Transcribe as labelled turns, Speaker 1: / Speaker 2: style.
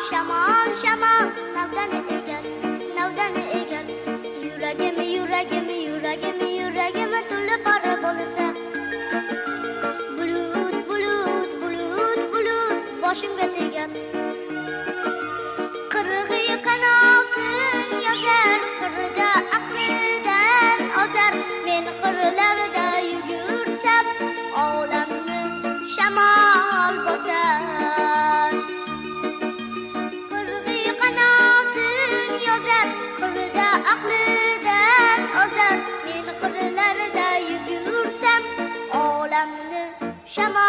Speaker 1: shamol, shamol, navdani egar. Yuragim to'la qora bo'lsa. Bulut, boshimga tegar. Qirg'i qanotin yozar, qirda aqlidan ozar. Men qirlarda yugursam, olamni shamol bosar. Qirg'i qanotin yozar, qirda aqlidan ozar. Men qirlarda yugursam, olamni shamol